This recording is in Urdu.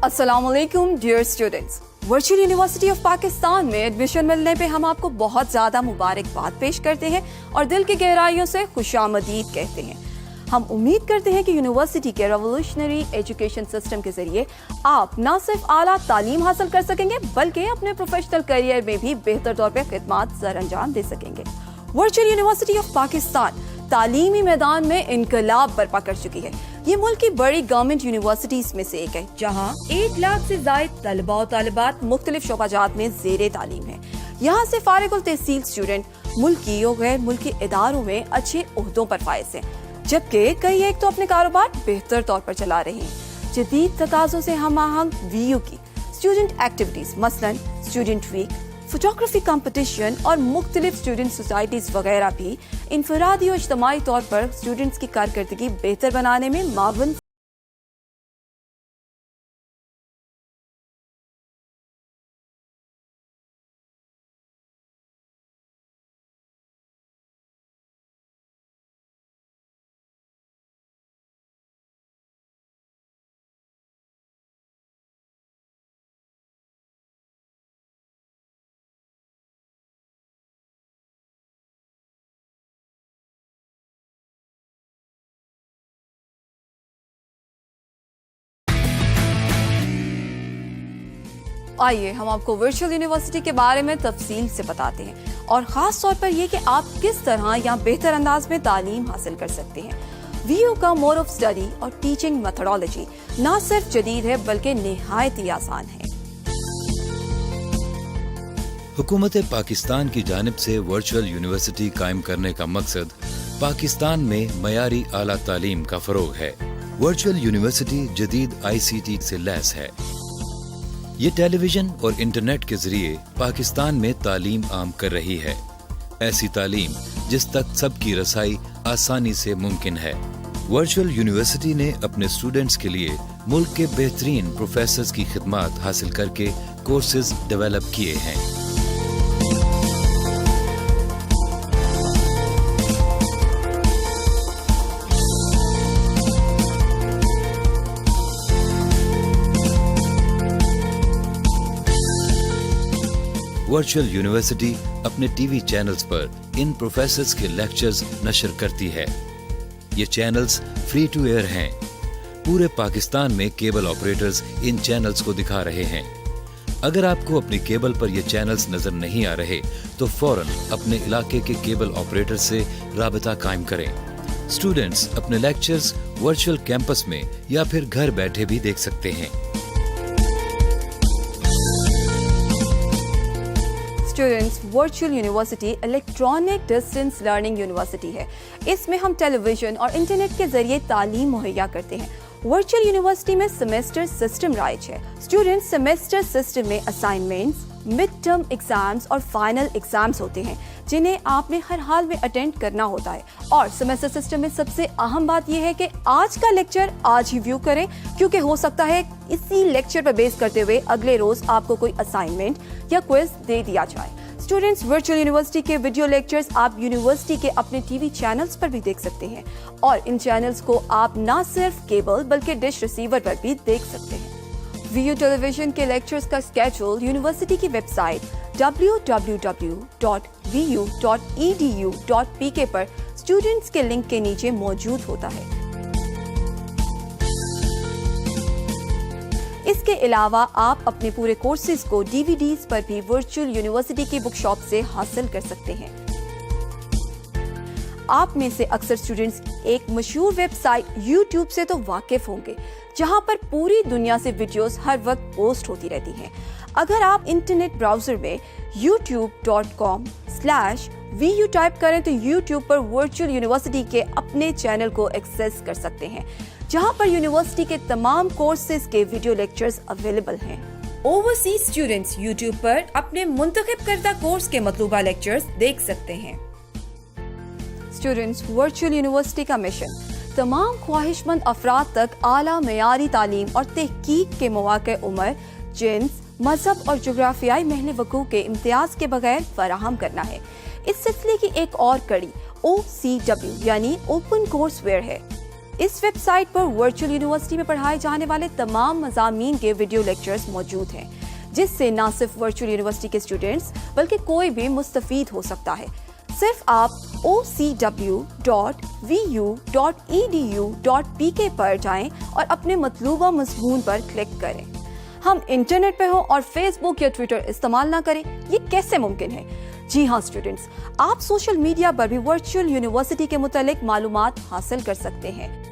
السلام علیکم dear students, virtual university of Pakistan میں ایڈمیشن ملنے پہ ہم آپ کو بہت زیادہ مبارکباد پیش کرتے ہیں اور دل کی گہرائیوں سے خوش آمدید کہتے ہیں۔ ہم امید کرتے ہیں کہ یونیورسٹی کے ریولیوشنری ایجوکیشن سسٹم کے ذریعے آپ نہ صرف اعلیٰ تعلیم حاصل کر سکیں گے بلکہ اپنے پروفیشنل کیریئر میں بھی بہتر طور پہ خدمات سر انجام دے سکیں گے۔ ورچوئل یونیورسٹی آف پاکستان تعلیمی میدان میں انقلاب برپا کر چکی ہے۔ یہ ملک کی بڑی گورنمنٹ یونیورسٹیز میں سے ایک ہے جہاں 1 لاکھ سے زائد طلباء و طالبات مختلف شعبہ جات میں زیر تعلیم ہیں۔ یہاں سے فارغ التحصیل اسٹوڈنٹ ملکی اور غیر ملکی اداروں میں اچھے عہدوں پر فائز ہیں، جبکہ کئی ایک تو اپنے کاروبار بہتر طور پر چلا رہے ہیں۔ جدید تقاضوں سے ہم آہنگ وی یو کی اسٹوڈنٹ ایکٹیویٹیز مثلاً اسٹوڈنٹ ویک، فوٹوگرافی کمپٹیشن اور مختلف اسٹوڈنٹ سوسائٹیز وغیرہ بھی انفرادی اور اجتماعی طور پر اسٹوڈنٹس کی کارکردگی بہتر بنانے میں معاون آئیے ہم آپ کو ورچوئل یونیورسٹی کے بارے میں تفصیل سے بتاتے ہیں اور خاص طور پر یہ کہ آپ کس طرح یا بہتر انداز میں تعلیم حاصل کر سکتے ہیں۔ وی یو کا موڈ آف اسٹڈی اور ٹیچنگ میتھڈالوجی نہ صرف جدید ہے بلکہ نہایت ہی آسان ہے۔ حکومت پاکستان کی جانب سے ورچوئل یونیورسٹی قائم کرنے کا مقصد پاکستان میں معیاری اعلیٰ تعلیم کا فروغ ہے۔ ورچوئل یونیورسٹی جدید ICT سے لیس ہے۔ یہ ٹیلی ویژن اور انٹرنیٹ کے ذریعے پاکستان میں تعلیم عام کر رہی ہے، ایسی تعلیم جس تک سب کی رسائی آسانی سے ممکن ہے۔ ورچوئل یونیورسٹی نے اپنے اسٹوڈنٹس کے لیے ملک کے بہترین پروفیسرز کی خدمات حاصل کر کے کورسز ڈیولپ کیے ہیں۔ ورچوئل یونیورسٹی اپنے ٹی وی چینلز پر ان پروفیسرز کے لیکچرز نشر کرتی ہے۔ یہ چینلز فری ٹو ایئر ہیں۔ پورے پاکستان میں کیبل آپریٹرز ان چینلز کو دکھا رہے ہیں۔ اگر آپ کو اپنی کیبل پر یہ چینلز نظر نہیں آ رہے تو فوراً اپنے علاقے کے کیبل آپریٹر سے رابطہ قائم کریں۔ اسٹوڈنٹس اپنے لیکچرز ورچوئل کیمپس میں یا پھر گھر بیٹھے بھی دیکھ سکتے ہیں۔ Students, virtual university electronic distance learning university ہے۔ اس میں ہم ٹیلی ویژن اور انٹرنیٹ کے ذریعے تعلیم مہیا کرتے ہیں۔ ورچوئل یونیورسٹی میں سیمیسٹر سسٹم رائج ہے۔ اسٹوڈنٹ سیمیسٹر سسٹم میں اسائنمنٹس، مڈ ٹرم ایگزامز اور فائنل ایگزامز ہوتے ہیں جنہیں آپ نے ہر حال میں اٹینڈ کرنا ہوتا ہے۔ اور سیمیسٹر سسٹم میں سب سے اہم بات یہ ہے کہ آج کا لیکچر آج ہی ویو کریں، کیونکہ ہو سکتا ہے اسی لیکچر پر بیس کرتے ہوئے اگلے روز آپ کو کوئی اسائنمنٹ یا کوئز دے دیا جائے۔ اسٹوڈنٹس، ورچوئل یونیورسٹی کے ویڈیو لیکچرز آپ یونیورسٹی کے اپنے ٹی وی چینلز پر بھی دیکھ سکتے ہیں اور ان چینلز کو آپ نہ صرف کیبل بلکہ ڈش ریسیور پر بھی دیکھ سکتے ہیں۔ وی یو ٹیلی ویژن کے لیکچرز کا اسکیڈول یونیورسٹی کی ویب سائٹ www.vu.edu.pk پر اسٹوڈنٹس کے لنک کے نیچے موجود ہوتا ہے۔ اس کے علاوہ آپ اپنے پورے کورسز کو DVDs پر بھی ورچوئل یونیورسٹی کی بک شاپ سے حاصل کر سکتے ہیں۔ آپ میں سے اکثر اسٹوڈنٹس ایک مشہور ویب سائٹ YouTube سے تو واقف ہوں گے جہاں پر پوری دنیا سے ویڈیوز ہر وقت پوسٹ ہوتی رہتی ہیں۔ اگر آپ انٹرنیٹ براؤزر میں youtube.com/VU ٹائپ کریں تو YouTube پر ورچوئل یونیورسٹی کے اپنے چینل کو ایکسیس کر سکتے ہیں جہاں پر یونیورسٹی کے تمام کورسز کے ویڈیو لیکچرز اویلیبل ہیں۔ اوورسیز اسٹوڈنٹس YouTube پر اپنے منتخب کردہ کورس کے مطلوبہ لیکچرز دیکھ سکتے ہیں۔ اسٹوڈنٹس، ورچوئل یونیورسٹی کا مشن تمام خواہش مند افراد تک اعلیٰ معیاری تعلیم اور تحقیق کے مواقع عمر، جنس، مذہب اور جغرافیائی محل وقوع کے امتیاز کے بغیر فراہم کرنا ہے۔ اس سلسلے کی ایک اور کڑی OCW یعنی اوپن کورس ویئر ہے۔ اس ویب سائٹ پر ورچوئل یونیورسٹی میں پڑھائے جانے والے تمام مضامین کے ویڈیو لیکچرز موجود ہیں، جس سے نہ صرف ورچوئل یونیورسٹی کے اسٹوڈنٹس بلکہ کوئی بھی مستفید ہو سکتا ہے۔ صرف آپ ocw.vu.edu.pk پر جائیں اور اپنے مطلوبہ مضمون پر کلک کریں۔ ہم انٹرنیٹ پہ ہوں اور فیس بک یا ٹویٹر استعمال نہ کریں، یہ کیسے ممکن ہے؟ جی ہاں اسٹوڈنٹس، آپ سوشل میڈیا پر بھی ورچوئل یونیورسٹی کے متعلق معلومات حاصل کر سکتے ہیں۔